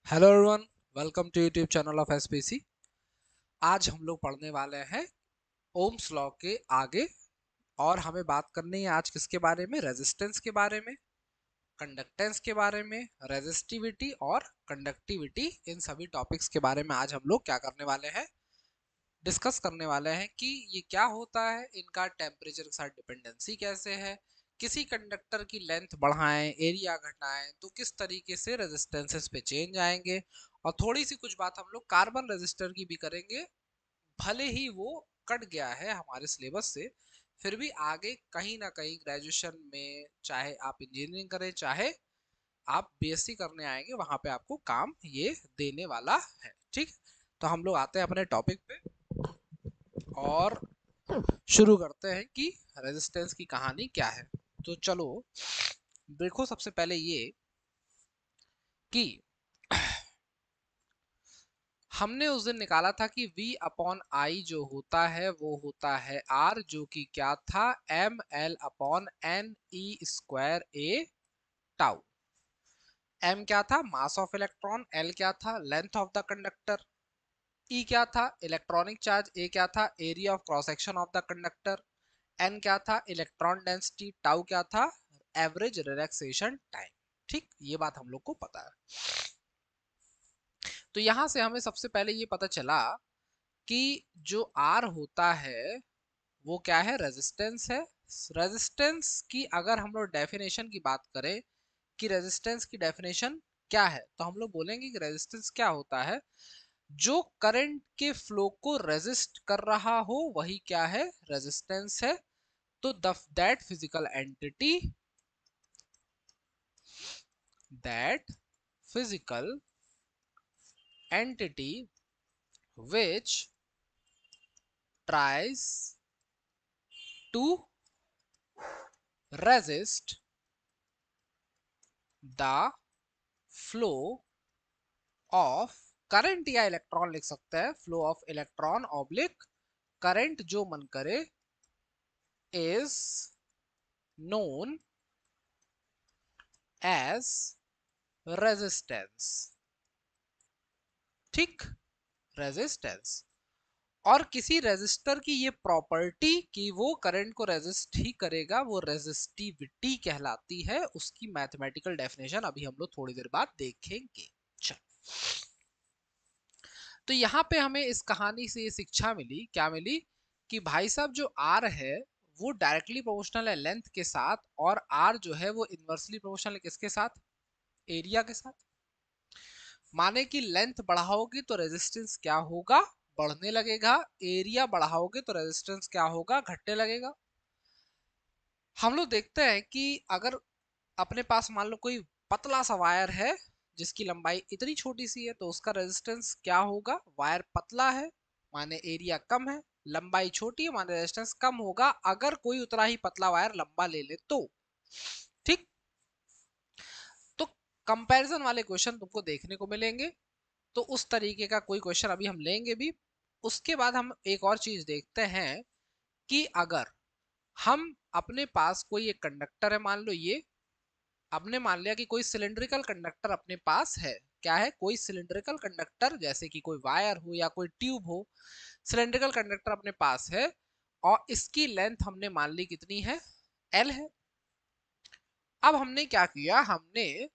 Hello everyone, welcome to YouTube channel of SPC. आज हम लोग पढ़ने वाले हैं ओम्स लॉ के आगे। और हमें बात करनी है आज किसके बारे में? रेजिस्टेंस के बारे में, कंडक्टेंस के बारे में, रेजिस्टिविटी और कंडक्टिविटी, इन सभी टॉपिक्स के बारे में आज हम लोग क्या करने वाले हैं, डिस्कस करने वाले हैं कि ये क्या होता है, इनका टेम्परेचर के साथ डिपेंडेंसी कैसे है, किसी कंडक्टर की लेंथ बढ़ाएं, एरिया घटाएं तो किस तरीके से रेजिस्टेंसेस पे चेंज आएंगे। और थोड़ी सी कुछ बात हम लोग कार्बन रेजिस्टर की भी करेंगे। भले ही वो कट गया है हमारे सिलेबस से, फिर भी आगे कहीं ना कहीं ग्रेजुएशन में, चाहे आप इंजीनियरिंग करें चाहे आप बीएससी करने आएंगे, वहां पे आपको काम ये देने वाला है। ठीक, तो हम लोग आते हैं अपने टॉपिक पे और शुरू करते हैं कि रेजिस्टेंस की कहानी क्या है। तो चलो देखो, सबसे पहले ये कि हमने उस दिन निकाला था कि V अपॉन आई जो होता है वो होता है R, जो कि क्या था, ml upon n e square A tau. m क्या था? Mass of electron. l क्या था? Length of the conductor. E क्या था? Electronic charge. A क्या था? Area of cross section of the conductor. n क्या था? Electron density. टाउ क्या था? Average relaxation time. ठीक, ये बात हम लोग को पता है। तो यहां से हमें सबसे पहले ये पता चला कि जो R होता है वो क्या है? रेजिस्टेंस है। रेजिस्टेंस की अगर हम लोग डेफिनेशन की बात करें कि रेजिस्टेंस की डेफिनेशन क्या है, तो हम लोग बोलेंगे कि रेजिस्टेंस क्या होता है? जो करंट के फ्लो को रेजिस्ट कर रहा हो वही क्या है? रेजिस्टेंस है। तो that physical entity, that physical entity which tries to resist the flow of current, या इलेक्ट्रॉन लिख सकते हैं, flow of electron oblique current जो मन करे, इज नोन एज रेजिस्टेंस। ठीक, रेजिस्टेंस। और किसी रेजिस्टर की ये प्रॉपर्टी कि वो करंट को रेजिस्ट ही करेगा, वो रेजिस्टिविटी कहलाती है। उसकी मैथमेटिकल डेफिनेशन अभी हम लोग थोड़ी देर बाद देखेंगे। चल, तो यहाँ पे हमें इस कहानी से ये शिक्षा मिली, क्या मिली? कि भाई साहब जो आर है वो डायरेक्टली प्रोपोर्शनल है लेंथ के साथ, और आर जो है वो इनवर्सली प्रोपोर्शनल है किसके साथ? एरिया के साथ। माने कि लेंथ बढ़ाओगे तो रेजिस्टेंस क्या होगा? बढ़ने लगेगा। एरिया बढ़ाओगे तो रेजिस्टेंस क्या होगा? घटने लगेगा। हम लोग देखते हैं कि अगर अपने पास मान लो कोई पतला सा वायर है जिसकी लंबाई इतनी छोटी सी है, तो उसका रेजिस्टेंस क्या होगा? वायर पतला है माने एरिया कम है, लंबाई छोटी है माने रेजिस्टेंस कम होगा, अगर कोई उतना ही पतला वायर लंबा ले ले तो। ठीक, तो कंपैरिजन वाले क्वेश्चन तुमको देखने को मिलेंगे, तो उस तरीके का कोई क्वेश्चन अभी हम लेंगे भी। उसके बाद हम एक और चीज देखते हैं कि अगर हम अपने पास कोई एक कंडक्टर है, मान लो ये, आपने मान लिया कि कोई सिलिंड्रिकल कंडक्टर अपने पास है। क्या है? कोई सिलिंड्रिकल कंडक्टर, जैसे कि कोई वायर हो या कोई ट्यूब हो, सिलिंड्रिकल कंडक्टर अपने पास है और इसकी लेंथ हमने मान ली कितनी है? एल है। अब हमने क्या किया, हमने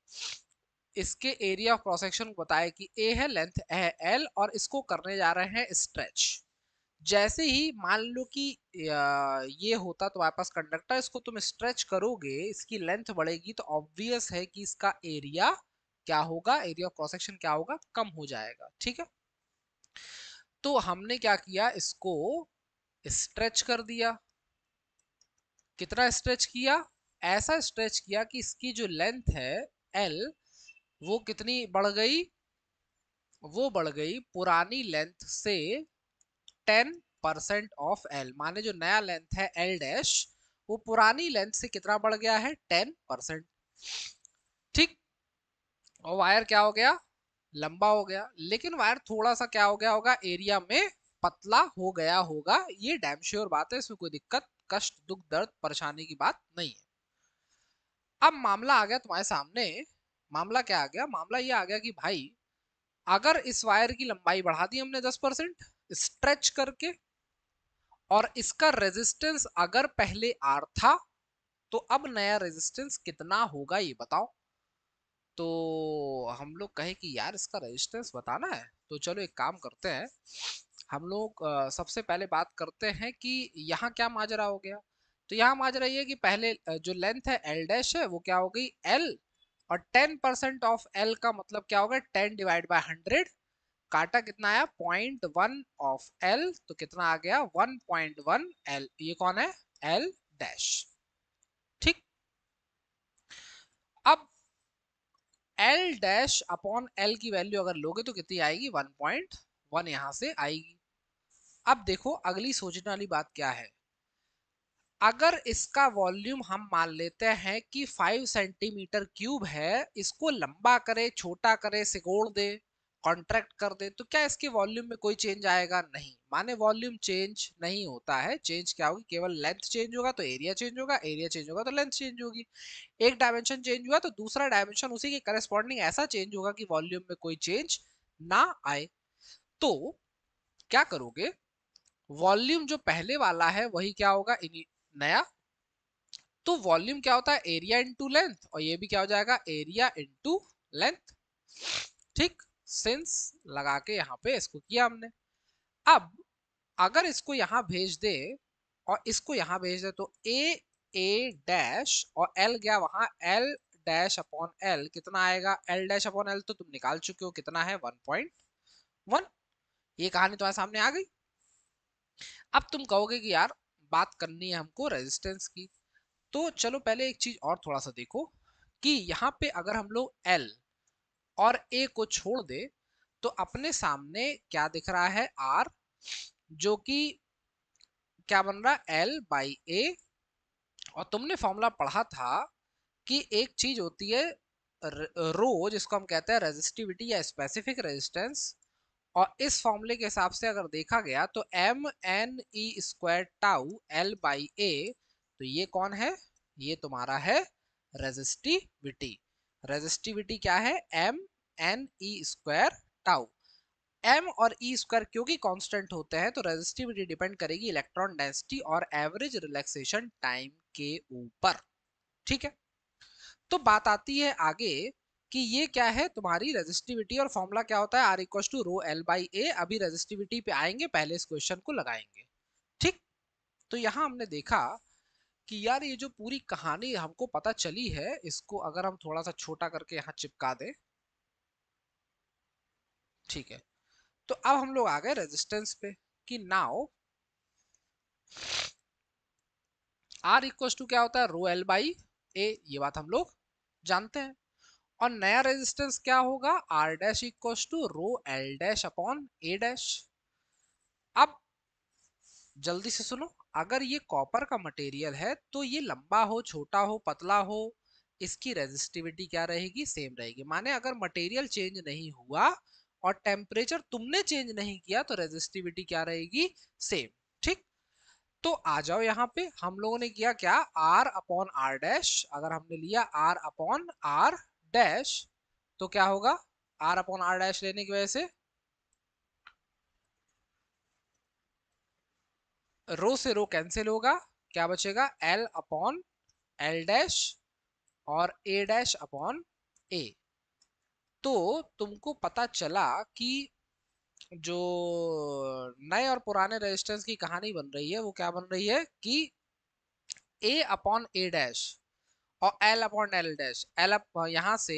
इसके एरिया ऑफ क्रॉस सेक्शन को बताया कि ए है, लेंथ है एल, और इसको करने जा रहे हैं स्ट्रेच। जैसे ही मान लो कि ये होता तुम्हारे पास कंडक्टर, इसको तुम स्ट्रेच करोगे, इसकी लेंथ बढ़ेगी, तो ऑब्वियस है कि इसका एरिया क्या होगा? एरिया ऑफ क्रॉस सेक्शन क्या होगा? कम हो जाएगा। ठीक है, तो हमने क्या किया, इसको स्ट्रेच कर दिया। कितना स्ट्रेच किया? ऐसा स्ट्रेच किया कि इसकी जो लेंथ है एल, वो कितनी बढ़ गई? वो बढ़ गई पुरानी लेंथ से 10% ऑफ एल। माने जो नया लेंथ है एल डैश, वो पुरानी लेंथ से कितना बढ़ गया है? 10%। ठीक, और वायर क्या हो गया? लंबा हो गया। लेकिन वायर थोड़ा सा क्या हो गया होगा? एरिया में पतला हो गया होगा। ये डैम श्योर बात है, इसमें कोई दिक्कत, कष्ट, दुख, दर्द, परेशानी की बात नहीं है। अब मामला आ गया तुम्हारे सामने। मामला क्या आ गया? मामला ये आ गया कि भाई अगर इस वायर की लंबाई बढ़ा दी हमने 10% स्ट्रेच करके, और इसका रेजिस्टेंस अगर पहले आर था, तो अब नया रेजिस्टेंस कितना होगा ये बताओ। तो हम लोग कहे कि यार इसका रेजिस्टेंस बताना है, तो चलो एक काम करते हैं। हम लोग सबसे पहले बात करते हैं कि यहाँ क्या माजरा हो गया। तो यहाँ माजरा ये है कि पहले जो लेंथ है एल डैश है वो क्या हो गई एल, और 10% ऑफ एल का मतलब क्या होगा 10/100। काटा कितना आया 0.1 ऑफ एल, तो कितना आ गया 1.1 एल। ये कौन है एल डैश। ठीक। अब एल डैश अपॉन एल की वैल्यू अगर लोगे तो कितनी आएगी 1.1 यहां से आएगी। अब देखो अगली सोचने वाली बात क्या है। अगर इसका वॉल्यूम हम मान लेते हैं कि 5 सेंटीमीटर क्यूब है, इसको लंबा करे छोटा करे सिकोड़ दे कॉन्ट्रैक्ट कर दे, तो क्या इसके वॉल्यूम में कोई चेंज आएगा? नहीं, माने वॉल्यूम चेंज नहीं होता है। चेंज क्या होगी, केवल लेंथ चेंज होगा तो एरिया चेंज होगा, एरिया चेंज होगा तो लेंथ चेंज होगी। एक डायमेंशन चेंज हुआ तो दूसरा डायमेंशन उसी के करस्पॉन्डिंग ऐसा चेंज होगा कि वॉल्यूम में कोई चेंज ना आए। तो क्या करोगे, वॉल्यूम जो पहले वाला है वही क्या होगा नया। तो वॉल्यूम क्या होता है एरिया इंटू लेंथ, और ये भी क्या हो जाएगा एरिया इंटू लेंथ। ठीक। सिंस लगा के यहाँ पे इसको किया हमने। अब अगर इसको यहां भेज दे और इसको यहां भेज दे तो ए डैश और एल गया वहां, एल डैश अपॉन एल कितना आएगा, एल डैश अपॉन एल तो तुम निकाल चुके हो कितना है 1.1। ये कहानी तुम्हारे सामने आ गई। अब तुम कहोगे कि यार बात करनी है हमको रेजिस्टेंस की, तो चलो पहले एक चीज और थोड़ा सा देखो कि यहाँ पे अगर हम लोग एल और ए को छोड़ दे तो अपने सामने क्या दिख रहा है आर, जो कि क्या बन रहा है एल बाई ए। और तुमने फॉर्मूला पढ़ा था कि एक चीज होती है रो, जिसको हम कहते हैं रेजिस्टिविटी या स्पेसिफिक रेजिस्टेंस, और इस फॉर्मूले के हिसाब से अगर देखा गया तो m n e square tau l by A. तो ये कौन है, ये तुम्हारा है रेजिस्टिविटी। रेजिस्टिविटी क्या है m n e square tau. M और ई स्क्वायर क्योंकि कांस्टेंट होते हैं तो रेजिस्टिविटी डिपेंड करेगी इलेक्ट्रॉन डेंसिटी और एवरेज रिलैक्सेशन टाइम के ऊपर। ठीक है। तो बात आती है आगे कि ये क्या है तुम्हारी रेजिस्टिविटी, और फॉर्मूला क्या होता है R equal to rho l by A. अभी रेजिस्टिविटी पे आएंगे, पहले इस क्वेश्चन को लगाएंगे। ठीक। तो यहां हमने देखा कि यार ये जो पूरी कहानी हमको पता चली है, इसको अगर हम थोड़ा सा छोटा करके यहाँ चिपका दें। ठीक है। तो अब हम लोग आ गए रेजिस्टेंस पे कि नाउ आर इक्वल टू क्या होता है रो एल बाई ए, ये बात हम लोग जानते हैं। और नया रेजिस्टेंस क्या होगा R dash equal to rho l dash upon A dash. अब जल्दी से सुनो, अगर ये कॉपर का मटेरियल है तो ये लंबा हो छोटा हो पतला हो, इसकी रेजिस्टिविटी क्या रहेगी सेम रहेगी। माने अगर मटेरियल चेंज नहीं हुआ और टेम्परेचर तुमने चेंज नहीं किया तो रेजिस्टिविटी क्या रहेगी सेम। ठीक। तो आ जाओ यहाँ पे, हम लोगों ने किया क्या आर अपॉन आर डैश, अगर हमने लिया आर अपॉन आर डैश तो क्या होगा आर अपॉन आर डैश लेने की वजह से रो से रो कैंसिल होगा, क्या बचेगा एल अपॉन एल डैश और ए डैश अपॉन ए। तो तुमको पता चला कि जो नए और पुराने रेजिस्टेंस की कहानी बन रही है वो क्या बन रही है कि ए अपॉन ए डैश और L upon L dash, L यहां से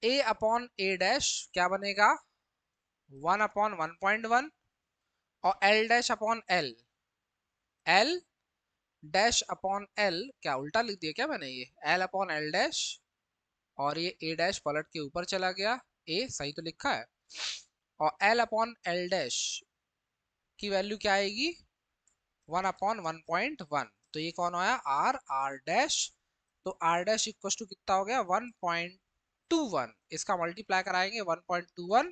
ए अपॉन ए डैश क्या बनेगा 1/1.1, और L dash upon L, L dash upon L क्या उल्टा लिख दिया क्या मैंने, ये एल अपॉन एल डैश और ये ए डैश पलट के ऊपर चला गया, ए सही तो लिखा है, और एल अपॉन एल डैश की वैल्यू क्या आएगी 1/1.1। तो ये कौन आया आर आर डैश। तो आर डैश इक्वल टू कितना हो गया 1.21, इसका मल्टीप्लाई कराएंगे 1.21,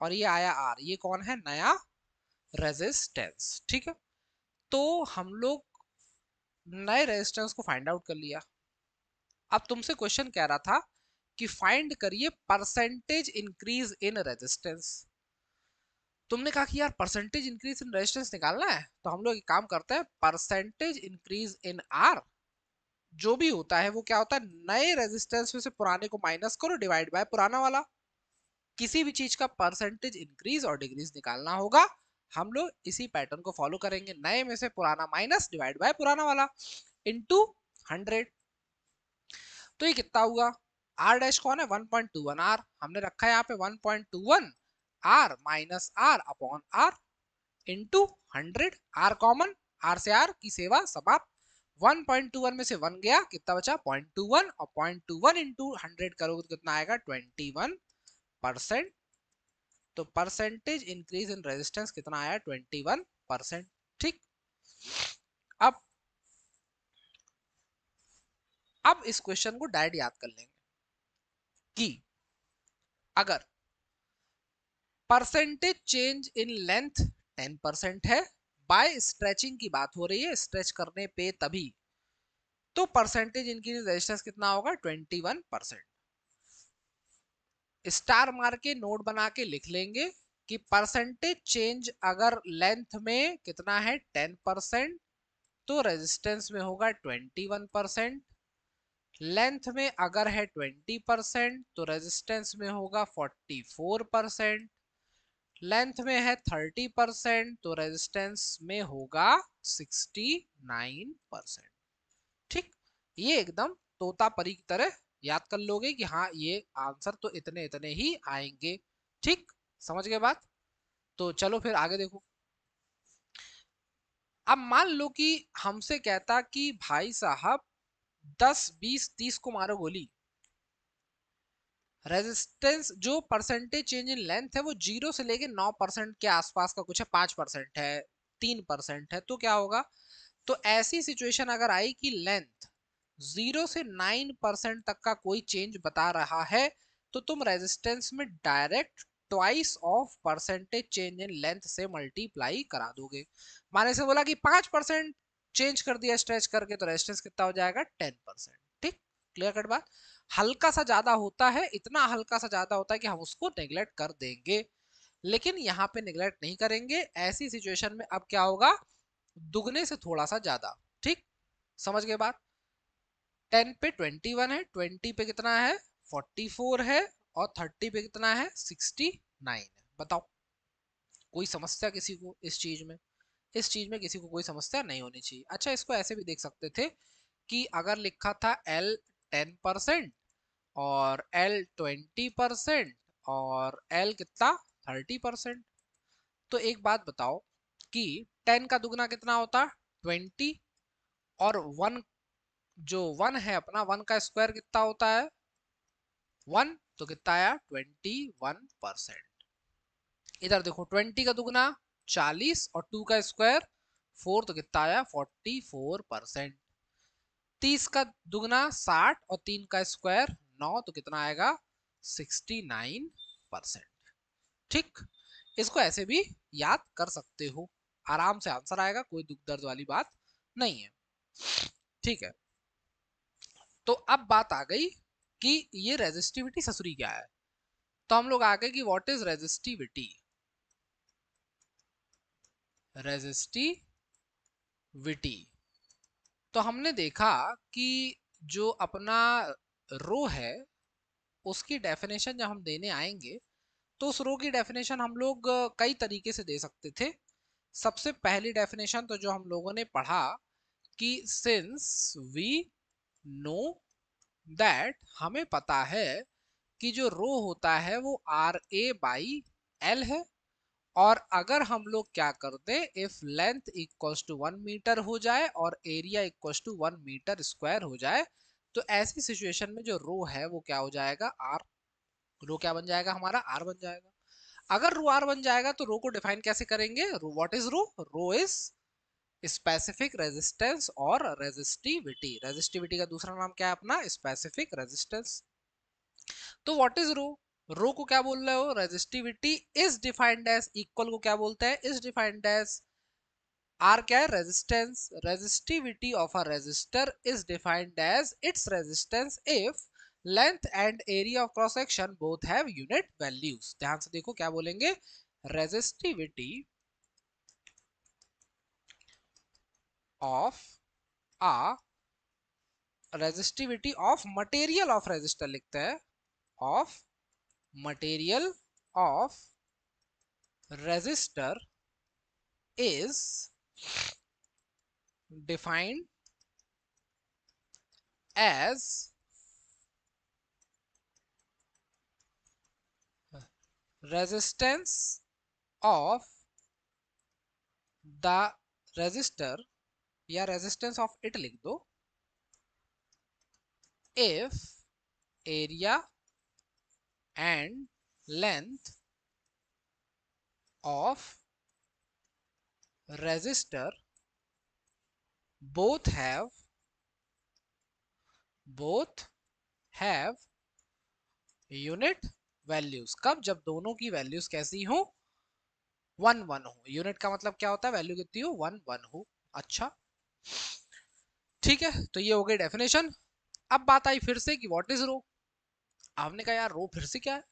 और ये आया आर, ये कौन है नया रेजिस्टेंस। ठीक है। तो हम लोग नए रेजिस्टेंस को फाइंड आउट कर लिया। अब तुमसे क्वेश्चन कह रहा था कि फाइंड करिए परसेंटेज इंक्रीज इन रेजिस्टेंस। तुमने कहा कि यार परसेंटेज इंक्रीज इन रेजिस्टेंस निकालना है, तो हम लोग एक काम करते हैं, परसेंटेज इंक्रीज इन आर जो भी होता है वो क्या होता है, नए रेजिस्टेंस में से पुराने को माइनस करो, डिवाइड बाय पुराना वाला। किसी भी चीज का परसेंटेज इंक्रीज और डिक्रीज निकालना होगा, हम लोग इसी पैटर्न को फॉलो करेंगे, नए में से पुराना माइनस, डिवाइड बाय पुराना वाला, इनटू 100। तो ये कितना हुआ, आर डैश कौन है, 1.21 आर, हमने रखा है यहाँ पे 1.21 R minus R upon R into 100, R common, R से आर की सेवा समाप्त। 1.21 में से 1 गया, कितना बचा 0.21, और 0.21 इंटू 100 करोगे तो कितना आएगा 21%। तो परसेंटेज इंक्रीज इन रेजिस्टेंस कितना आया 21%। ठीक, अब इस क्वेश्चन को डायरेक्ट याद कर लेंगे कि अगर परसेंटेज चेंज इन लेंथ 10% है, बाय स्ट्रेचिंग की बात हो रही है, स्ट्रेच करने पे तभी, तो परसेंटेज इंक्रीज रेजिस्टेंस कितना होगा 21%। स्टार मार के नोट बना के लिख लेंगे कि परसेंटेज चेंज अगर लेंथ में कितना है 10%, तो रेजिस्टेंस में होगा 21%। लेंथ में अगर है 20% तो रेजिस्टेंस में होगा 44%। लेंथ में है 30% तो रेजिस्टेंस में होगा 69%। ठीक, ये एकदम तोता परी की तरह याद कर लोगे कि हाँ ये आंसर तो इतने इतने ही आएंगे। ठीक, समझ गए बात। तो चलो फिर आगे देखो। अब मान लो कि हमसे कहता कि भाई साहब 10 20 30 को मारो गोली, रेजिस्टेंस जो परसेंटेज चेंज इन लेंथ है वो 0 से लेके 9% के आसपास का कुछ है, 5% है, 3% है, तो क्या होगा, तो ऐसी सिचुएशन अगर आई कि लेंथ 0 से 9% तक का कोई चेंज बता रहा है, तो तुम रेजिस्टेंस में direct twice of percentage change in length से मल्टीप्लाई करा दोगे। माने से बोला कि 5% चेंज कर दिया स्ट्रेच करके, तो रेजिस्टेंस कितना हो जाएगा 10%। ठीक, क्लियर कट बात। हल्का सा ज्यादा होता है, इतना हल्का सा ज्यादा होता है कि हम उसको नेग्लेक्ट कर देंगे, लेकिन यहाँ पे नेग्लेक्ट नहीं करेंगे। ऐसी सिचुएशन में अब क्या होगा, दुगने से थोड़ा सा ज्यादा। ठीक, समझ गए बात। 10 पे 21 है, 20 पे कितना है 44 है, और 30 पे कितना है 69 है। बताओ कोई समस्या किसी को इस चीज में, इस चीज में किसी को कोई समस्या नहीं होनी चाहिए। अच्छा, इसको ऐसे भी देख सकते थे कि अगर लिखा था L 10% और L 20% और L कितना 30%, तो एक बात बताओ कि 10 का दुगना कितना होता 20, और 1 जो 1 है अपना 1 का स्क्वायर कितना होता है 1, तो कितना आया 21%। इधर देखो 20 का दुगना 40 और 2 का स्क्वायर 4, तो कितना आया 44%। 30 का दुगना 60 और 3 का स्क्वायर 9, तो कितना आएगा 69%। ठीक, इसको ऐसे भी याद कर सकते हो, आराम से आंसर आएगा, कोई दुख दर्द वाली बात नहीं है। ठीक है, तो अब बात आ गई कि ये रेजिस्टिविटी ससुरी क्या है। तो हम लोग आ गए कि व्हाट इज रेजिस्टिविटी। रेजिस्टिविटी, तो हमने देखा कि जो अपना रो है उसकी डेफिनेशन जब हम देने आएंगे, तो उस रो की डेफिनेशन हम लोग कई तरीके से दे सकते थे। सबसे पहली डेफिनेशन तो जो हम लोगों ने पढ़ा कि सिंस वी नो दैट, हमें पता है कि जो रो होता है वो आर ए बाई एल है, और अगर हम लोग क्या कर दें, if length equals to 1 metre हो जाए और area equals to 1 metre square हो जाए, तो ऐसी सिचुएशन में जो रो है वो क्या हो जाएगा आर। रो क्या बन जाएगा हमारा आर बन जाएगा। अगर रो आर बन जाएगा तो रो को डिफाइन कैसे करेंगे, rho what is rho, rho is specific resistance और रेजिस्टिविटी। रेजिस्टिविटी का दूसरा नाम क्या है अपना स्पेसिफिक रेजिस्टेंस। तो व्हाट इज रो, रो को क्या बोल रहे हो, resistivity is defined as, equal को क्या बोलते हैं इज डिफाइंड एज, आर क्या है resistance, resistivity of a resistor is defined as its resistance if length and area of cross section both have unit values. ध्यान से देखो क्या बोलेंगे, resistivity of a resistivity of material of resistor लिखते हैं, of material of resistor is defined as resistance of the resistor या resistance of it लिख दो if area and length of resistor both have unit values। कब? जब दोनों की values कैसी हो, 1 1 हो। यूनिट का मतलब क्या होता है, वैल्यू कितनी हो, 1 1 हो। अच्छा ठीक है, तो ये हो गई डेफिनेशन। अब बात आई फिर से कि व्हाट इज रो। आपने कहा यार रो फिर से क्या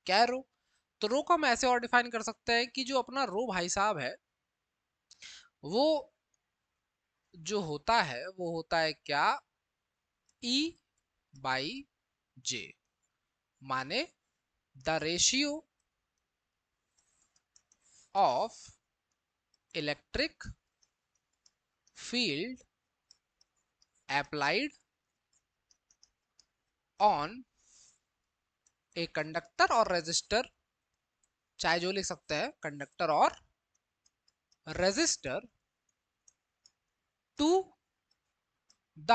है रो। तो रो को हम ऐसे और डिफाइन कर सकते हैं कि जो अपना रो भाई साहब है वो जो होता है वो होता है क्या, E बाई जे, माने the ratio of electric field applied on a conductor और रेजिस्टर, चाहे जो लिख सकते हैं कंडक्टर और resistor, to the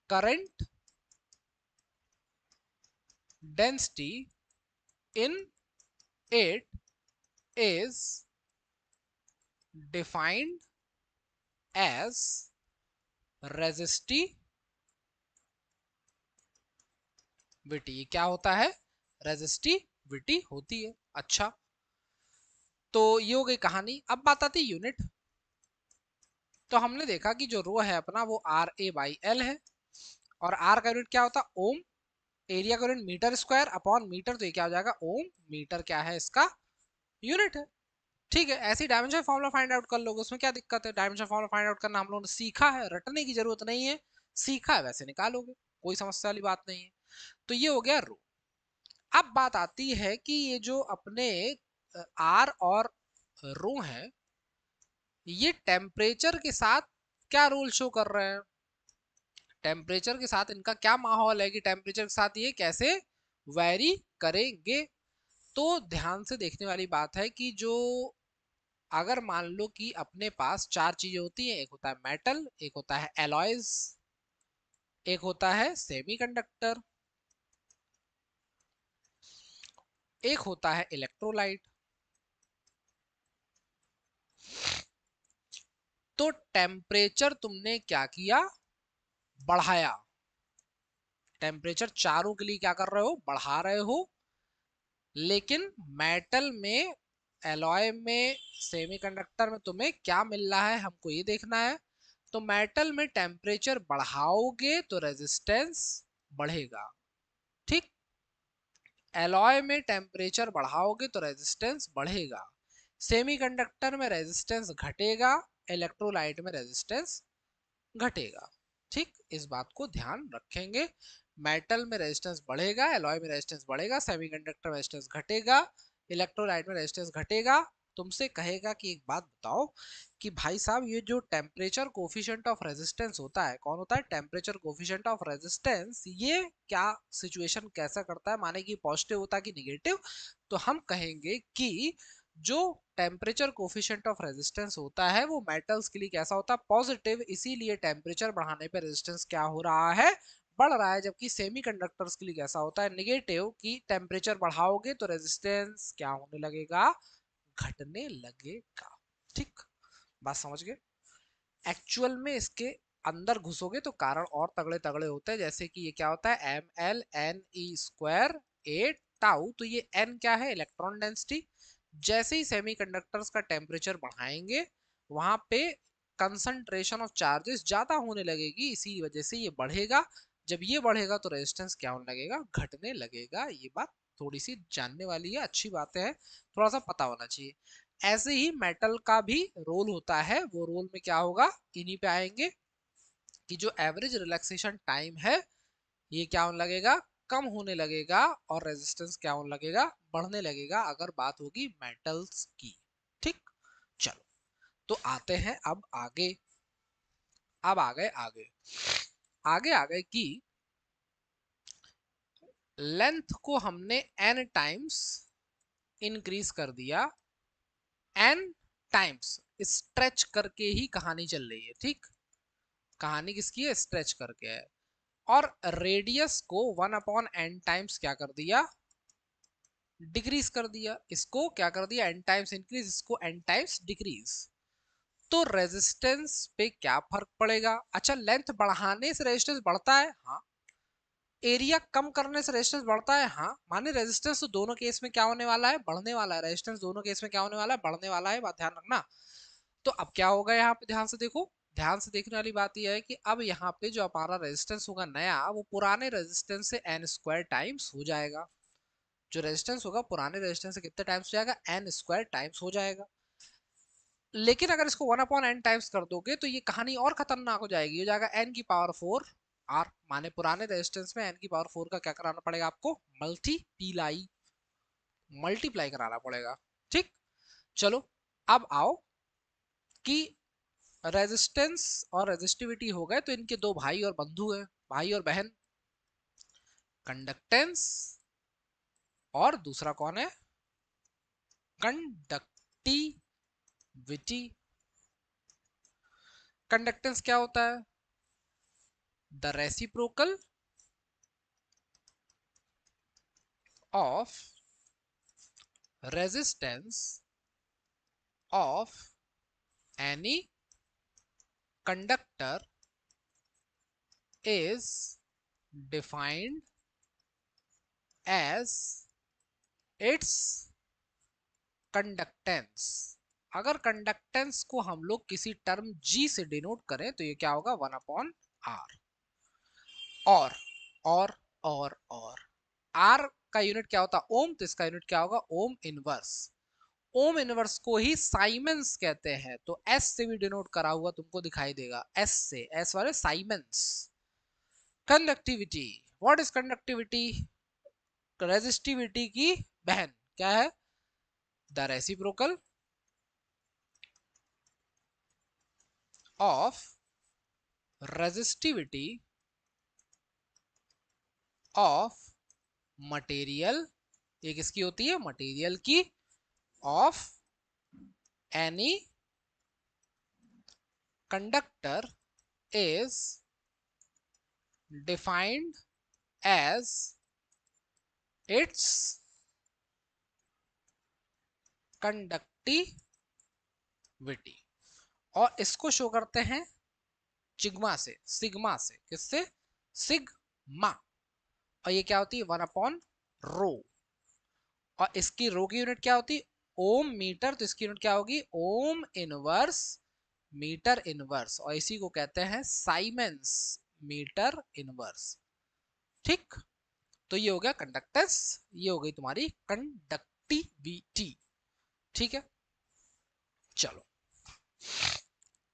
current density in it is defined as resistivity। क्या होता है, रेजिस्टिविटी होती है। अच्छा तो ये हो गई कहानी। अब बात आती है यूनिट। तो हमने देखा कि जो रो है अपना वो आर ए बाई एल है, और आर का यूनिट क्या होता है, ओम। एरिया का unit metre square upon metre, तो ये क्या हो जाएगा, ओम। मीटर क्या है, इसका यूनिट है। ठीक है, ऐसी डायमेंशन फॉर्मूला फाइंड आउट कर लोगे, उसमें क्या दिक्कत है। डायमेंशन फॉर्मूला फाइंड आउट करना हम लोगों ने सीखा है, रटने की जरूरत नहीं है, सीखा है वैसे निकालोगे, कोई समस्या वाली बात नहीं है। तो ये हो गया रो। अब बात आती है कि ये जो अपने आर और रो है, ये टेम्परेचर के साथ क्या रोल शो कर रहे हैं। टेम्परेचर के साथ इनका क्या माहौल है कि टेम्परेचर के साथ ये कैसे वैरी करेंगे। तो ध्यान से देखने वाली बात है कि जो अगर मान लो कि अपने पास चार चीजें होती हैं, एक होता है मेटल, एक होता है एलॉयज, एक होता है सेमीकंडक्टर, एक होता है इलेक्ट्रोलाइट। तो टेम्परेचर तुमने क्या किया, बढ़ाया। टेम्परेचर चारों के लिए क्या कर रहे हो, बढ़ा रहे हो। लेकिन मेटल में, एलॉय में, सेमीकंडक्टर में तुम्हें क्या मिल रहा है, हमको ये देखना है। तो मेटल में टेम्परेचर बढ़ाओगे तो रेजिस्टेंस बढ़ेगा, ठीक। एलॉय में टेम्परेचर बढ़ाओगे तो रेजिस्टेंस बढ़ेगा। सेमीकंडक्टर में रेजिस्टेंस घटेगा, इलेक्ट्रोलाइट में रेजिस्टेंस घटेगा। ठीक, इस बात को ध्यान रखेंगे। मेटल में रेजिस्टेंस बढ़ेगा, एलॉय में रेजिस्टेंस बढ़ेगा, सेमीकंडक्टर में रेजिस्टेंस घटेगा, इलेक्ट्रोलाइट में रेजिस्टेंस घटेगा। तुमसे कहेगा कि एक बात बताओ कि भाई साहब ये जो टेम्परेचर कोफिशिएंट ऑफ रेजिस्टेंस होता है, कौन होता है, टेम्परेचर कोफिशिएंट ऑफ रेजिस्टेंस, ये क्या सिचुएशन कैसा करता है, माने कि पॉजिटिव होता है कि निगेटिव। तो हम कहेंगे कि जो टेम्परेचर कोफिशिएंट ऑफ रेजिस्टेंस होता है वो मेटल्स के लिए कैसा होता है, पॉजिटिव। इसीलिए टेम्परेचर बढ़ाने पे रेजिस्टेंस क्या हो रहा है, बढ़ रहा है। जबकि सेमीकंडक्टर्स के लिए कैसा होता है, निगेटिव, कि टेम्परेचर बढ़ाओगे तो रेजिस्टेंस क्या होने लगेगा, घटने लगेगा। ठीक, बात समझ गए। एक्चुअल में इसके अंदर घुसोगे तो कारण और तगड़े तगड़े होते हैं। जैसे कि ये क्या होता है, m l n e square A tau. तो ये एन क्या है, इलेक्ट्रॉन डेंसिटी। जैसे ही सेमीकंडक्टर्स का टेम्परेचर बढ़ाएंगे वहां पे कंसंट्रेशन ऑफ चार्जेस ज्यादा होने लगेगी, इसी वजह से ये बढ़ेगा। जब ये बढ़ेगा तो रेजिस्टेंस क्या होने लगेगा, घटने लगेगा। ये बात थोड़ी सी जानने वाली है, अच्छी बातें है, थोड़ा सा पता होना चाहिए। ऐसे ही मेटल का भी रोल होता है, वो रोल में क्या होगा, इन्हीं पे आएंगे कि जो एवरेज रिलैक्सेशन टाइम है ये क्या होने लगेगा, कम होने लगेगा, और रेजिस्टेंस क्या होने लगेगा, बढ़ने लगेगा, अगर बात होगी मेटल्स की। ठीक, चलो तो आते हैं अब आगे। अब आ गए आगे, आगे आ गए कि लेंथ को हमने n टाइम्स इंक्रीज कर दिया, n टाइम्स स्ट्रेच करके ही कहानी चल रही है। ठीक, कहानी किसकी है, स्ट्रेच करके है। और रेडियस को 1/n टाइम्स क्या कर दिया, डिक्रीज कर दिया। इसको क्या कर दिया, n टाइम्स इंक्रीज, इसको n टाइम्स डिक्रीज। तो रेजिस्टेंस पे क्या फर्क पड़ेगा, अच्छा लेंथ बढ़ाने से रेजिस्टेंस बढ़ता है, हाँ। एरिया कम करने से रेजिस्टेंस बढ़ता है, हाँ। माने रेजिस्टेंस तो दोनों केस में क्या होने वाला है, बढ़ने वाला है। रेजिस्टेंस दोनों केस में क्या होने वाला है, बढ़ने वाला है, बात ध्यान रखना। तो अब क्या होगा, यहाँ पे ध्यान से देखो, ध्यान से देखने वाली बात यह है कि अब यहाँ पे जो हमारा रेजिस्टेंस होगा नया, वो पुराने रेजिस्टेंस से n स्क्वायर टाइम्स हो जाएगा। जो रेजिस्टेंस होगा पुराने रेजिस्टेंस से कितने टाइम्स हो जाएगा, n स्क्वायर टाइम्स हो जाएगा। लेकिन अगर इसको 1/n टाइम्स कर दोगे तो ये कहानी और खतरनाक हो जाएगी, हो जाएगा n की पावर 4 r। माने पुराने रेजिस्टेंस में n की पावर 4 का क्या कराना पड़ेगा आपको, मल्टीप्लाई, मल्टीप्लाई कराना पड़ेगा। ठीक, चलो अब आओ कि रेजिस्टेंस और रेजिस्टिविटी हो गए, तो इनके दो भाई और बंधु हैं, भाई और बहन, कंडक्टेंस और दूसरा कौन है, कंडक्टिविटी। कंडक्टेंस क्या होता है, the reciprocal of resistance of any conductor is defined as its conductance. अगर कंडक्टेंस को हम लोग किसी टर्म G से डिनोट करें तो ये क्या होगा, 1/r। और और और R का यूनिट क्या होता है, ओम, तो इसका यूनिट क्या होगा, ओम इनवर्स। ओम इनवर्स को ही साइमेंस कहते हैं, तो S से भी डिनोट करा हुआ तुमको दिखाई देगा, S से, S वाले siemens. Conductivity, what is conductivity, resistivity की बहन क्या है, the reciprocal of resistivity of material, ये किसकी होती है, मटेरियल की, of any conductor is defined as its conductivity. और इसको शो करते हैं सिग्मा से, सिग्मा से, किससे, सिग्मा। और ये क्या होती है, 1/रो। और इसकी रो की यूनिट क्या होती है, ओम मीटर, तो इसकी यूनिट क्या होगी, ओम इनवर्स मीटर इनवर्स। और इसी को कहते हैं साइमेंस मीटर इनवर्स। ठीक, तो ये हो गया कंडक्टेंस, ये हो गई तुम्हारी कंडक्टिविटी। ठीक है, चलो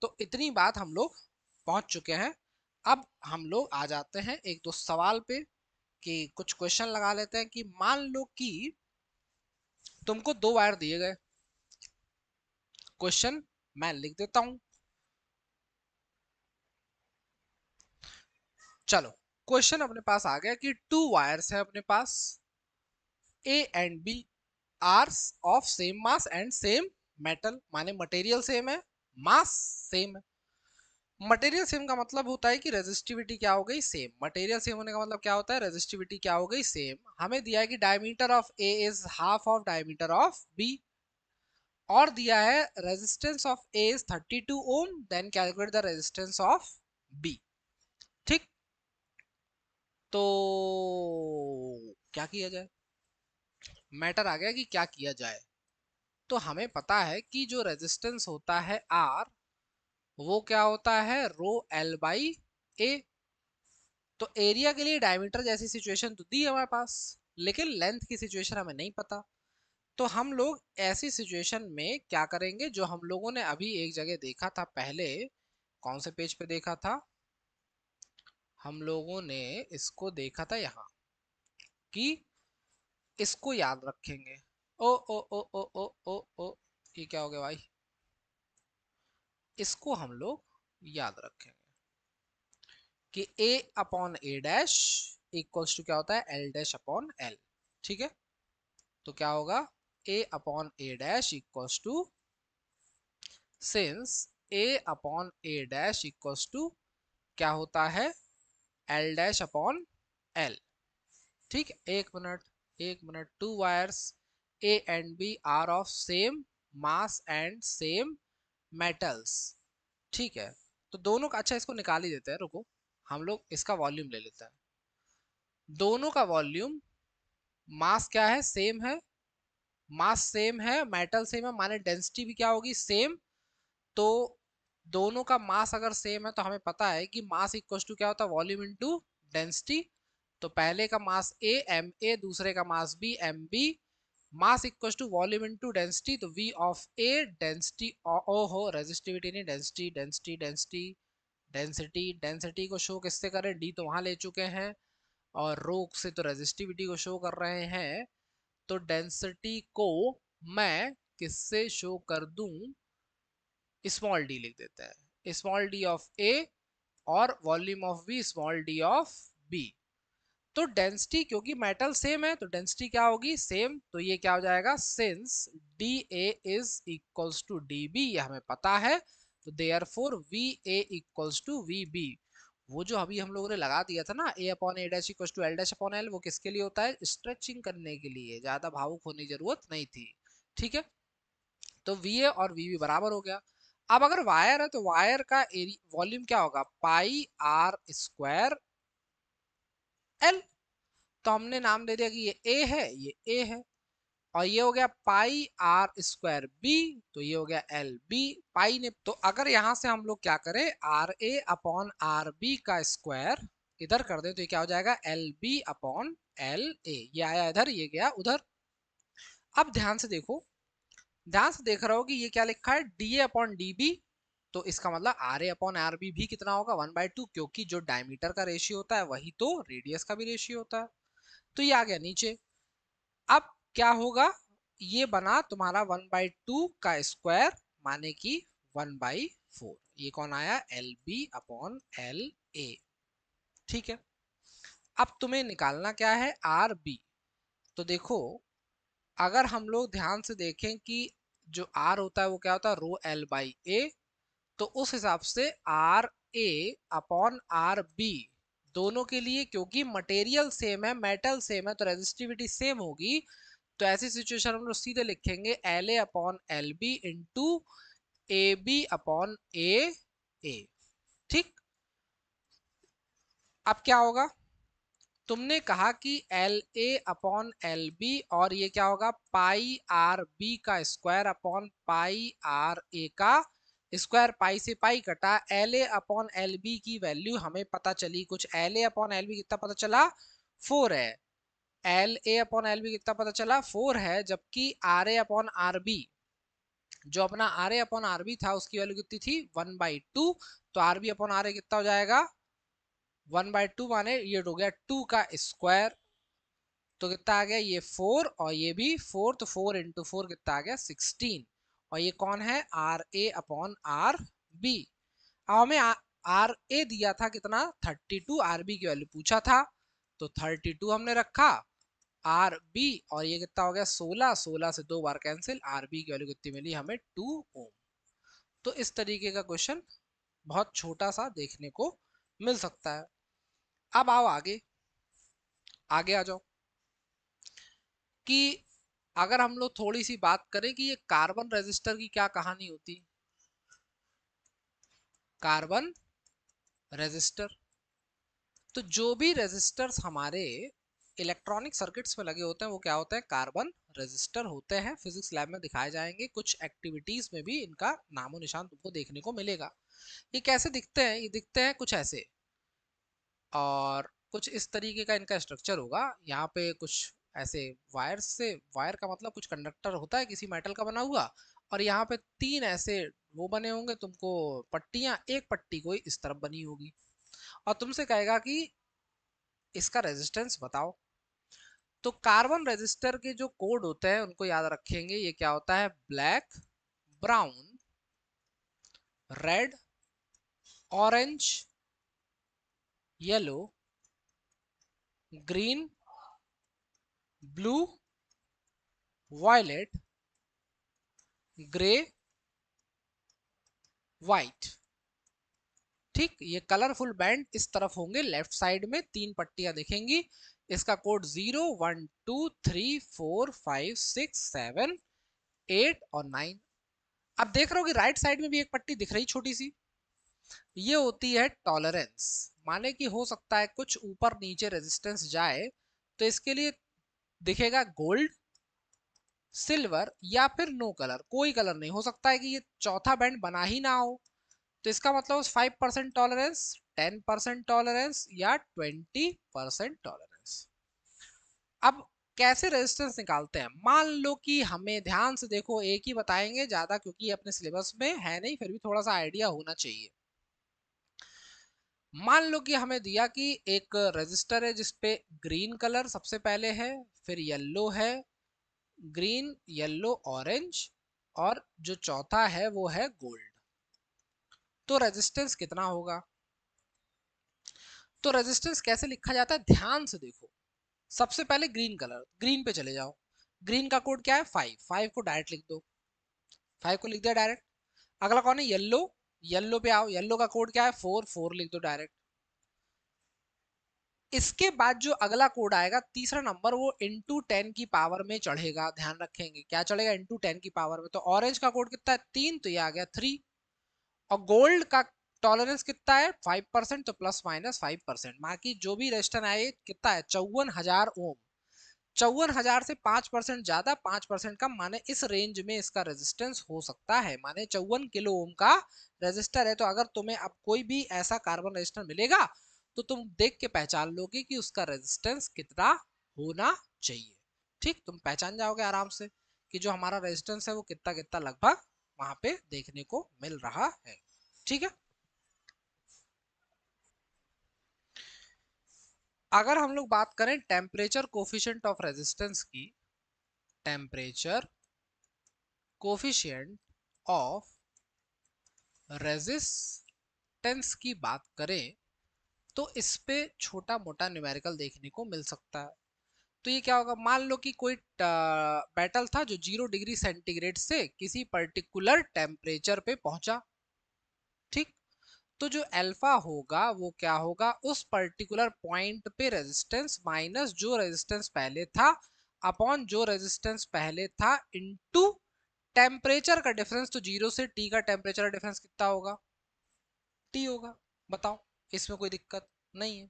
तो इतनी बात हम लोग पहुंच चुके हैं। अब हम लोग आ जाते हैं एक दो सवाल पे, कि कुछ क्वेश्चन लगा लेते हैं। कि मान लो कि तुमको दो वायर दिए गए, क्वेश्चन मैं लिख देता हूं। चलो, क्वेश्चन अपने पास आ गया कि टू वायर्स है अपने पास, A and B, are of same mass and same metal. माने मटेरियल सेम है, मास सेम है। मटेरियल सेम का मतलब होता है कि रेजिस्टिविटी क्या हो गई, सेम। मटेरियल सेम होने का मतलब क्या होता है, रेजिस्टिविटी क्या हो गई, सेम। हमें दिया है कि diameter of A is half of diameter of B, और दिया है resistance of A is 32 ohm, then calculate the resistance of B. ठीक, तो क्या किया जाए, मैटर आ गया कि क्या किया जाए। तो हमें पता है कि जो रेजिस्टेंस होता है आर, वो क्या होता है, रो एल बाई ए। तो एरिया के लिए डायमीटर जैसी सिचुएशन तो दी है हमारे पास, लेकिन लेंथ की सिचुएशन हमें नहीं पता। तो हम लोग ऐसी सिचुएशन में क्या करेंगे, जो हम लोगों ने अभी एक जगह देखा था पहले, कौन से पेज पे देखा था, हम लोगों ने इसको देखा था यहाँ, कि इसको याद रखेंगे। ओ ओ ओ ओ ओ ओ ओ ये क्या हो गया भाई, इसको हम लोग याद रखेंगे कि a upon A dash equals to क्या होता है, एल डैश अपॉन एल। ठीक है, तो क्या होगा, a upon A dash equals to, since a upon A dash equals to क्या होता है, एल डैश अपॉन एल। ठीक है, एक minute, two wires A and B are of same mass and same metals. ठीक है, तो दोनों का, अच्छा इसको निकाल ही देते हैं, रुको, हम लोग इसका वॉल्यूम ले लेते हैं। दोनों का वॉल्यूम, मास क्या है, सेम है, मास सेम है, मेटल सेम है, माने डेंसिटी भी क्या होगी, सेम। तो दोनों का मास अगर सेम है तो हमें पता है कि मास इक्वल्स टू क्या होता है, वॉल्यूम इनटू डेंसिटी। तो पहले का मास ए एम ए, दूसरे का mass B m B, mass equals to volume into density, तो वी ऑफ ए डेंसिटी, ओ हो रेजिस्टिविटी नहीं, density density density density, density को शो किससे करें, डी तो वहां ले चुके हैं, और रो से तो रेजिस्टिविटी को शो कर रहे हैं। तो डेंसिटी को मैं किससे शो कर दूं, स्मॉल डी लिख देते हैं, स्मॉल डी ऑफ ए, और volume of B small D of B. तो डेंसिटी, क्योंकि मेटल सेम है तो डेंसिटी क्या होगी, सेम, तो ये क्या हो जाएगा, since D A is equals to D B, ये हमें पता है, तो therefore V A equals to V B. वो जो अभी हम लोगों ने लगा दिया था ना, A upon A dash equals to l dash upon l, वो किसके लिए होता है, स्ट्रेचिंग करने के लिए, ज्यादा भावुक होने की जरूरत नहीं थी। ठीक है, तो वी ए और वी बी बराबर हो गया। अब अगर वायर है तो वायर का वॉल्यूम क्या होगा, पाई आर स्क्वायर एल। तो हमने नाम दे दिया कि ये ए है, ये ए है, और ये हो गया पाई आर स्क्वायर बी, तो ये हो गया एल बी। पाई ने, तो अगर यहां से हम लोग क्या करें, R A upon R B का स्क्वायर इधर कर दे, तो ये क्या हो जाएगा, L B upon L A, ये आया इधर, ये गया उधर। अब ध्यान से देखो, ध्यान से देख रहे हो कि ये क्या लिखा है, D A upon D B, तो इसका मतलब R A upon R B भी कितना होगा, 1/2, क्योंकि जो डायमीटर का रेशियो होता है वही तो रेडियस का भी रेशियो होता है। तो ये आ गया नीचे। अब क्या होगा, ये बना तुम्हारा 1/2 का स्क्वायर, माने कि 1/4, ये कौन आया, L B upon L A. ठीक है, अब तुम्हें निकालना क्या है, आर बी। तो देखो, अगर हम लोग ध्यान से देखें कि जो आर होता है वो क्या होता है, रो एल बाई ए, तो उस हिसाब से R A upon R B दोनों के लिए, क्योंकि मटेरियल सेम है, मेटल सेम है, तो रेजिस्टिविटी सेम होगी। तो ऐसी सिचुएशन हम लोग सीधे लिखेंगे l A upon l B into A B upon A A. ठीक, अब क्या होगा, तुमने कहा कि l A upon l B, और ये क्या होगा, पाई आर बी का square upon pi r A का स्क्वायर, पाई से पाई कटा, l A upon l B की वैल्यू हमें पता चली कुछ, l A upon l B कितना पता चला, 4 है, l A upon l B कितना पता चला, 4 है, जबकि R A upon R B, जो अपना R A upon R B था उसकी वैल्यू कितनी थी, 1/2, तो R B upon R A कितना हो जाएगा, 1/2, माने ये हो गया 2 का स्क्वायर, तो कितना आ गया, ये 4 और ये भी 4, तो 4 इंटू 4 कितना आ गया, 16, और ये कौन है, R A upon R B. अब हमें आर ए दिया था कितना, 32, आर बी की वैल्यू पूछा था, तो 32 हमने रखा, आर बी, और ये कितना हो गया, 16, 16 से 2 बार कैंसिल, आर बी की वैल्यू कितनी मिली हमें, 2 ओम। तो इस तरीके का क्वेश्चन बहुत छोटा सा देखने को मिल सकता है। अब आओ आगे, आगे आ जाओ, कि अगर हम लोग थोड़ी सी बात करें कि ये कार्बन रेजिस्टर की क्या कहानी होती, कार्बन रेजिस्टर, तो जो भी रेजिस्टर्स हमारे इलेक्ट्रॉनिक सर्किट्स में लगे होते हैं वो क्या होते हैं, कार्बन रेजिस्टर होते हैं। फिजिक्स लैब में दिखाए जाएंगे, कुछ एक्टिविटीज में भी इनका नामो निशान तुमको देखने को मिलेगा। ये कैसे दिखते हैं, ये दिखते हैं कुछ ऐसे, और कुछ इस तरीके का इनका स्ट्रक्चर होगा। यहाँ पे कुछ ऐसे वायर से, वायर का मतलब कुछ कंडक्टर होता है किसी मेटल का बना हुआ, और यहाँ पे तीन ऐसे वो बने होंगे तुमको पट्टियां, एक पट्टी कोई इस तरफ बनी होगी, और तुमसे कहेगा कि इसका रेजिस्टेंस बताओ। तो कार्बन रेजिस्टर के जो कोड होते हैं उनको याद रखेंगे। ये क्या होता है? Black, brown, red, orange, yellow, green, blue, violet, grey, white. ठीक, ये कलरफुल बैंड इस तरफ होंगे, लेफ्ट साइड में तीन पट्टियां दिखेंगी। इसका कोड 0 1 2 3 4 5 6 7 8 और 9। अब देख रहे हो कि राइट साइड में भी एक पट्टी दिख रही छोटी सी, ये होती है टॉलरेंस। माने कि हो सकता है कुछ ऊपर नीचे रेजिस्टेंस जाए, तो इसके लिए दिखेगा गोल्ड, सिल्वर या फिर नो कलर, कोई कलर नहीं हो सकता है कि ये चौथा बैंड बना ही ना हो। तो इसका मतलब 5% टॉलरेंस, 10% टॉलरेंस या 20% टॉलरेंस। अब कैसे रेजिस्टेंस निकालते हैं? मान लो कि हमें, ध्यान से देखो, एक ही बताएंगे ज्यादा क्योंकि ये अपने सिलेबस में है नहीं, फिर भी थोड़ा सा आइडिया होना चाहिए। मान लो कि हमें दिया कि एक रजिस्टर है जिसपे ग्रीन कलर सबसे पहले है, फिर येलो है, ग्रीन, येलो, ऑरेंज, और जो चौथा है वो है गोल्ड। तो रेजिस्टेंस कितना होगा? तो रेजिस्टेंस कैसे लिखा जाता है, ध्यान से देखो। सबसे पहले ग्रीन कलर, ग्रीन पे चले जाओ। ग्रीन का कोड क्या है? 5। 5 को डायरेक्ट लिख दो, 5 को लिख दिया डायरेक्ट। अगला कौन है? येलो। येलो पे आओ, येलो का कोड क्या है? 4। 4 लिख दो डायरेक्ट। इसके बाद जो अगला कोड आएगा तीसरा नंबर, वो इंटू 10 की पावर में चढ़ेगा। ध्यान रखेंगे क्या चढ़ेगा? इंटू 10 की पावर में। तो ऑरेंज का कोड कितना है? 3, तो ये आ गया 3। और गोल्ड का टॉलरेंस कितना है? 5%, तो प्लस माइनस 5%। बाकी जो भी रेजिस्टेंस आए कितना है? 54,000 ओम। 54,000 से 5% ज्यादा, 5% कम, माने इस रेंज में इसका रेजिस्टेंस हो सकता है। माने 54 किलो ओम का रेजिस्टर है। तो अगर तुम्हें अब कोई भी ऐसा कार्बन रेजिस्टर मिलेगा तो तुम देख के पहचान लोगे कि उसका रेजिस्टेंस कितना होना चाहिए। ठीक, तुम पहचान जाओगे आराम से कि जो हमारा रेजिस्टेंस है वो कितना कितना लगभग वहां पे देखने को मिल रहा है। ठीक है। अगर हम लोग बात करें टेम्परेचर कोफिशिएंट ऑफ रेजिस्टेंस की, टेम्परेचर कोफिशिएंट ऑफ रेजिस्टेंस की बात करें तो इस पे छोटा मोटा न्यूमेरिकल देखने को मिल सकता है। तो ये क्या होगा? मान लो कि कोई मेटल था जो 0 डिग्री सेंटीग्रेड से किसी पर्टिकुलर टेम्परेचर पे पहुंचा। ठीक, तो जो अल्फा होगा वो क्या होगा? उस पर्टिकुलर पॉइंट पे रेजिस्टेंस माइनस जो रेजिस्टेंस पहले था, अपॉन जो रेजिस्टेंस पहले था, इनटू टेम्परेचर का डिफरेंस। तो 0 से T का टेम्परेचर डिफरेंस कितना होगा? T होगा। बताओ, इसमें कोई दिक्कत नहीं है।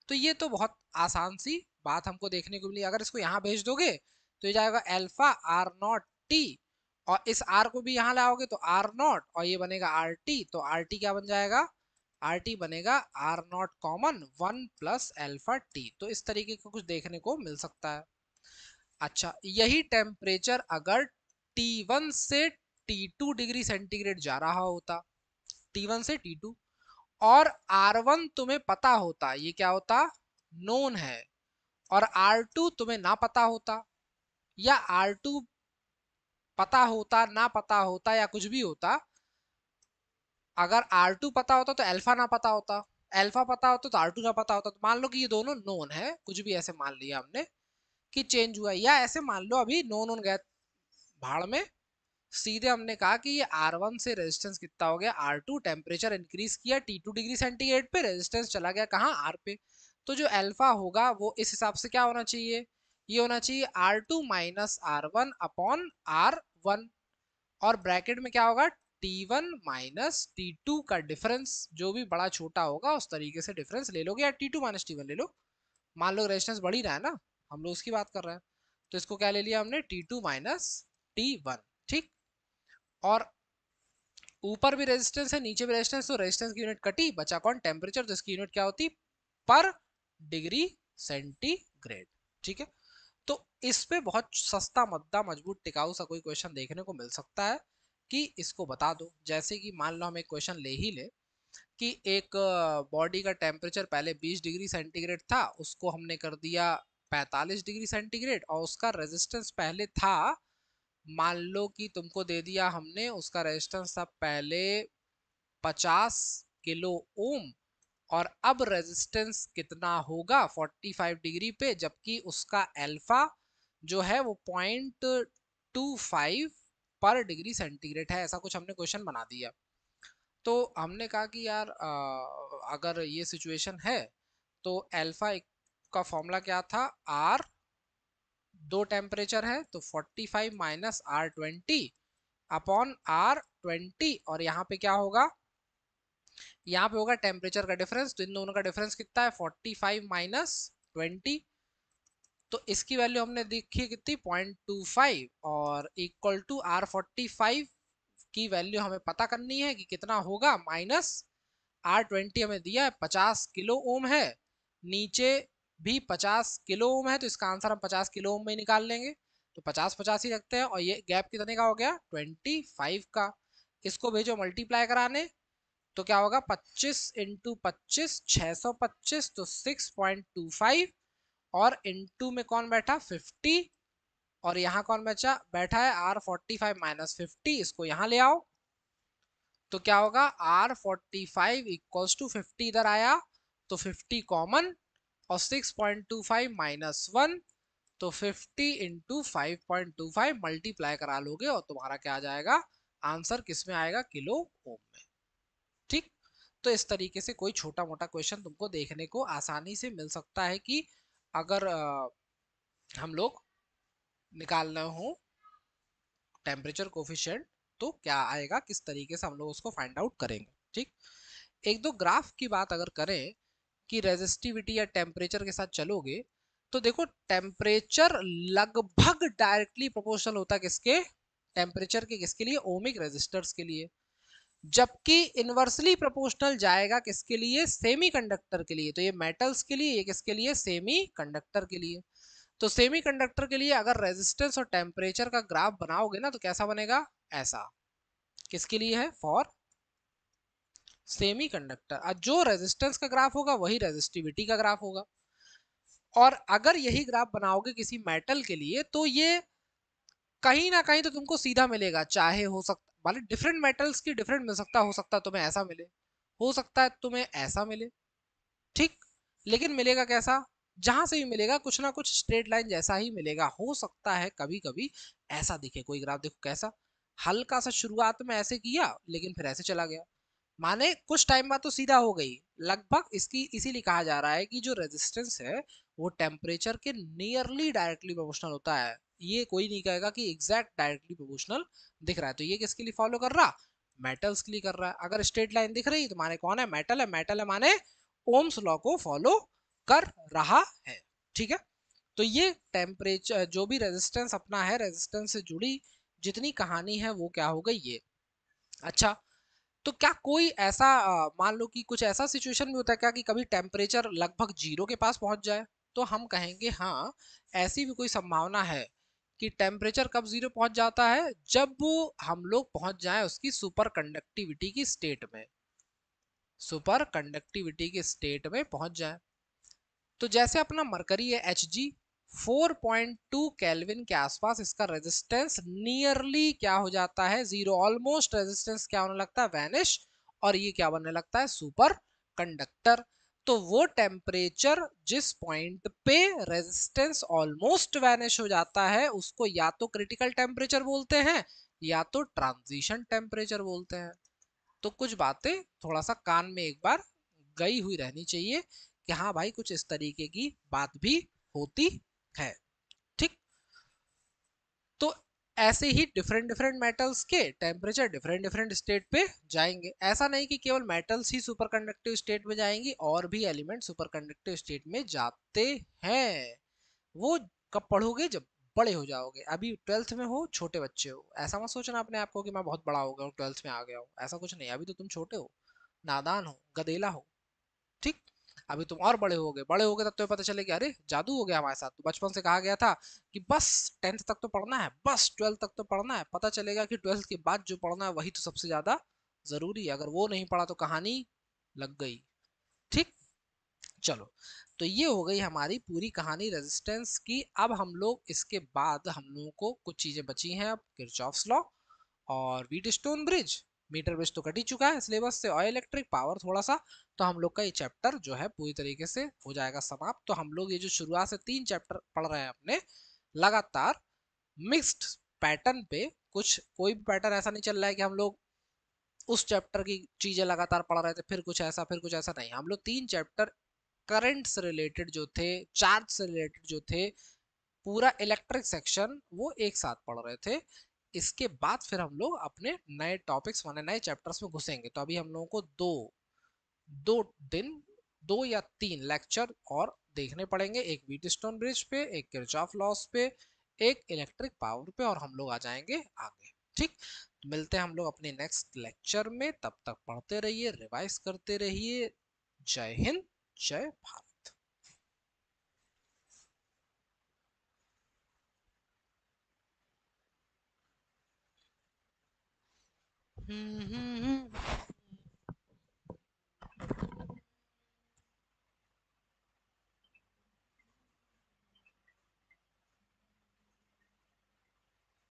तो ये तो बहुत आसान सी बात हमको देखने को मिली। अगर इसको यहाँ भेज दोगे तो ये जाएगा अल्फा R0T, और इस R को भी यहाँ लाओगे तो R0, और ये बनेगा RT। तो RT क्या बन जाएगा? RT बनेगा R0 common 1 plus alpha T। तो इस तरीके का कुछ देखने को मिल सकता है। अच्छा, यही टेम्परेचर अगर T1 से T2 डिग्री सेंटीग्रेड जा रहा होता, T1 से T2, और R1 तुम्हें पता होता, ये क्या होता? नोन है, और R2 तुम्हें ना पता होता, या R2 पता होता, ना पता होता, या कुछ भी होता। अगर R2 पता होता तो अल्फा ना पता होता, अल्फा पता होता तो R2 ना पता होता। तो मान लो कि ये दोनों नोन है, कुछ भी ऐसे मान लिया हमने कि चेंज हुआ, या ऐसे मान लो अभी नोन नोन गए भाड़ में, सीधे हमने कहा कि ये R1 से रेजिस्टेंस कितना हो गया? R2। टेम्परेचर इंक्रीज किया T2 डिग्री सेंटीग्रेड पे, रेजिस्टेंस चला गया कहाँ? R पे। तो जो अल्फा होगा वो इस हिसाब से क्या होना चाहिए? ये होना चाहिए R2 minus R1 upon R1, और ब्रैकेट में क्या होगा? T1 माइनस T2 का डिफरेंस, जो भी बड़ा छोटा होगा उस तरीके से डिफरेंस ले लोगे, या T2 माइनस T1 ले लो। मान लो रेजिस्टेंस बढ़ ही रहा है ना, हम लोग उसकी बात कर रहे हैं, तो इसको क्या ले लिया हमने? T2 minus T1। ठीक, और ऊपर भी रेजिस्टेंस है नीचे भी रेजिस्टेंस, तो रेजिस्टेंस की यूनिट कटी, बचा कौन? टेम्परेचर। तो इसकी यूनिट क्या होती? पर डिग्री सेंटीग्रेड। ठीक है, तो इस पे बहुत सस्ता मुद्दा मजबूत टिकाऊ सा कोई क्वेश्चन देखने को मिल सकता है कि इसको बता दो। जैसे कि मान लो हम एक क्वेश्चन ले ही ले कि एक बॉडी का टेम्परेचर पहले 20 डिग्री सेंटीग्रेड था, उसको हमने कर दिया 45 डिग्री सेंटीग्रेड, और उसका रेजिस्टेंस पहले था, मान लो कि तुमको दे दिया हमने, उसका रेजिस्टेंस था पहले 50 किलो ओम, और अब रेजिस्टेंस कितना होगा 45 डिग्री पे, जबकि उसका अल्फा जो है वो 0.25 पर डिग्री सेंटीग्रेड है। ऐसा कुछ हमने क्वेश्चन बना दिया। तो हमने कहा कि यार अगर ये सिचुएशन है तो अल्फा का फॉर्मूला क्या था, आर, दो टेम्परेचर है तो 45 माइनस आर 20 अपॉन आर 20, और यहाँ पे क्या होगा, यहाँ पे होगा टेम्परेचर का डिफरेंस, तो इन दोनों का डिफरेंस कितना है 45 माइनस 20, तो इसकी वैल्यू हमने देखी कितनी 0.25, और इक्वल टू आर 45 की वैल्यू हमें पता करनी है कि कितना होगा, माइनस आर 20 हमें दिया है 50 किलो ओम है, नीचे भी 50 किलो ओम है, तो इसका आंसर हम 50 किलो ओम में निकाल लेंगे, तो 50-50 ही रखते हैं, और ये गैप कितने का हो गया 25 का। इसको भेजो मल्टीप्लाई कराने, तो क्या होगा 25 इंटू 25 625, तो 6.25, और इंटू में कौन बैठा 50, और यहाँ कौन बचा बैठा है आर 45 माइनस 50, इसको यहाँ ले आओ, तो क्या होगा आर 45 इक्वल्स टू 50 इधर आया तो 50 कॉमन, और 6.25 माइनस 1, तो 50 इंटू 5.25 मल्टीप्लाई करा लोगे और तुम्हारा क्या आ जाएगा आंसर, किस में आएगा किलो ओम में। ठीक, तो इस तरीके से कोई छोटा मोटा क्वेश्चन तुमको देखने को आसानी से मिल सकता है कि अगर हम लोग निकालना हो टेम्परेचर कोफिशिएंट तो क्या आएगा, किस तरीके से हम लोग उसको फाइंड आउट करेंगे। ठीक, एक दो ग्राफ की बात अगर करें कि रेजिस्टिविटी या टेम्परेचर के साथ चलोगे, तो देखो टेम्परेचर लगभग डायरेक्टली प्रोपोर्शनल होता है किसके, टेम्परेचर के किसके लिए, ओमिक रेजिस्टर्स के लिए, जबकि इनवर्सली प्रोपोर्शनल जाएगा किसके लिए, सेमी कंडक्टर के लिए। तो ये मेटल्स के लिए, ये किसके लिए, सेमी कंडक्टर के लिए। तो सेमी कंडक्टर के लिए अगर रेजिस्टेंस और टेम्परेचर का ग्राफ बनाओगे ना तो कैसा बनेगा, ऐसा, किसके लिए है, फॉर सेमी कंडक्टर। जो रेजिस्टेंस का ग्राफ होगा वही रेजिस्टिविटी का ग्राफ होगा, और अगर यही ग्राफ बनाओगे किसी मेटल के लिए तो ये कहीं ना कहीं तो तुमको सीधा मिलेगा, चाहे हो सकता मतलब डिफरेंट मेटल्स की डिफरेंट मिल सकता, हो सकता है तुम्हें ऐसा मिले, हो सकता है तुम्हें ऐसा मिले। ठीक, लेकिन मिलेगा कैसा, जहां से भी मिलेगा कुछ ना कुछ स्ट्रेट लाइन जैसा ही मिलेगा। हो सकता है कभी कभी ऐसा दिखे कोई ग्राफ, देखो कैसा, हल्का सा शुरुआत में ऐसे किया लेकिन फिर ऐसे चला गया, माने कुछ टाइम बाद तो सीधा हो गई। लगभग इसकी इसीलिए कहा जा रहा है कि जो रेजिस्टेंस है वो टेम्परेचर के नियरली डायरेक्टली प्रोपोर्शनल होता है। ये कोई नहीं कहेगा कि एग्जैक्ट डायरेक्टली प्रोपोर्शनल दिख रहा है, तो ये किसके लिए फॉलो कर रहा, मेटल्स के लिए कर रहा है। अगर स्ट्रेट लाइन दिख रही तो माने कौन है, मेटल है, मेटल है माने ओम्स लॉ को फॉलो कर रहा है। ठीक है, तो ये टेम्परेचर जो भी रेजिस्टेंस अपना है, रेजिस्टेंस से जुड़ी जितनी कहानी है वो क्या हो गई ये। अच्छा, तो क्या कोई ऐसा मान लो कि कुछ ऐसा सिचुएशन भी होता है क्या कि कभी टेम्परेचर लगभग जीरो के पास पहुंच जाए, तो हम कहेंगे हाँ, ऐसी भी कोई संभावना है कि टेम्परेचर कब जीरो पहुंच जाता है, जब हम लोग पहुंच जाए उसकी सुपर कंडक्टिविटी की स्टेट में, सुपर कंडक्टिविटी के स्टेट में पहुंच जाए। तो जैसे अपना मरकरी है एच जी, 4.2 केल्विन के आसपास इसका रेजिस्टेंस नियरली क्या हो जाता है, जीरो, ऑलमोस्ट रेजिस्टेंस क्या होने लगता है, वैनिश, और ये क्या बनने लगता है, सुपर कंडक्टर। तो वो टेम्परेचर जिस पॉइंट पे रेजिस्टेंस ऑलमोस्ट वैनिश हो जाता है उसको या तो क्रिटिकल टेम्परेचर बोलते हैं या तो ट्रांजिशन टेम्परेचर बोलते हैं। तो कुछ बातें थोड़ा सा कान में एक बार गई हुई रहनी चाहिए कि हाँ भाई कुछ इस तरीके की बात भी होती है। ठीक, तो ऐसे ही डिफरेंट डिफरेंट मेटल्स के टेम्परेचर डिफरेंट डिफरेंट स्टेट पे जाएंगे। ऐसा नहीं कि केवल मेटल्स ही सुपर कंडक्टिव स्टेट में जाएंगी, और भी एलिमेंट सुपर कंडक्टिव स्टेट में जाते हैं। वो कब पढ़ोगे, जब बड़े हो जाओगे। अभी ट्वेल्थ में हो, छोटे बच्चे हो, ऐसा मत सोचना अपने आप को कि मैं बहुत बड़ा हो गया हूँ ट्वेल्थ में आ गया हूँ, ऐसा कुछ नहीं, अभी तो तुम छोटे हो, नादान हो, गदेला हो। ठीक, अभी तुम और बड़े हो गए तब तो पता चलेगा अरे जादू हो गया हमारे साथ। तो बचपन से कहा गया था कि बस 10th तक तो पढ़ना है, बस 12th तक तो पढ़ना है। पता चलेगा कि 12th के बाद जो पढ़ना है वही तो सबसे ज्यादा जरूरी है। अगर वो नहीं पढ़ा तो कहानी लग गई। ठीक। चलो, तो ये हो गई हमारी पूरी कहानी रेजिस्टेंस की। अब हम लोग इसके बाद हम लोगों को कुछ चीजें बची हैं। अब किरचॉफ्स लॉ और व्हीटस्टोन ब्रिज। मीटर ब्रिज तो कट ही चुका है सिलेबस से, और इलेक्ट्रिक पावर थोड़ा सा। तो हम लोग का ये चैप्टर जो है पूरी तरीके से हो जाएगा समाप्त। तो हम लोग ये जो शुरुआत से 3 चैप्टर पढ़ रहे हैं अपने लगातार मिक्स्ड पैटर्न पे, कुछ कोई भी पैटर्न ऐसा नहीं चल रहा है कि हम लोग उस चैप्टर की चीजें लगातार पढ़ रहे थे फिर कुछ ऐसा फिर कुछ ऐसा, नहीं। हम लोग 3 चैप्टर करंट से रिलेटेड जो थे, चार्ज से रिलेटेड जो थे, पूरा इलेक्ट्रिक सेक्शन वो एक साथ पढ़ रहे थे। इसके बाद फिर हम लोग अपने नए टॉपिक्स माने नए चैप्टर्स में घुसेंगे। तो अभी हम लोगों को दो दिन, 2 या 3 लेक्चर और देखने पड़ेंगे। एक व्हीटस्टोन ब्रिज पे, एक किरचॉफ लॉस पे, एक इलेक्ट्रिक पावर पे, और हम लोग आ जाएंगे आगे। ठीक। तो मिलते हैं हम लोग अपने नेक्स्ट लेक्चर में। तब तक पढ़ते रहिए, रिवाइज करते रहिए। जय हिंद, जय भारत।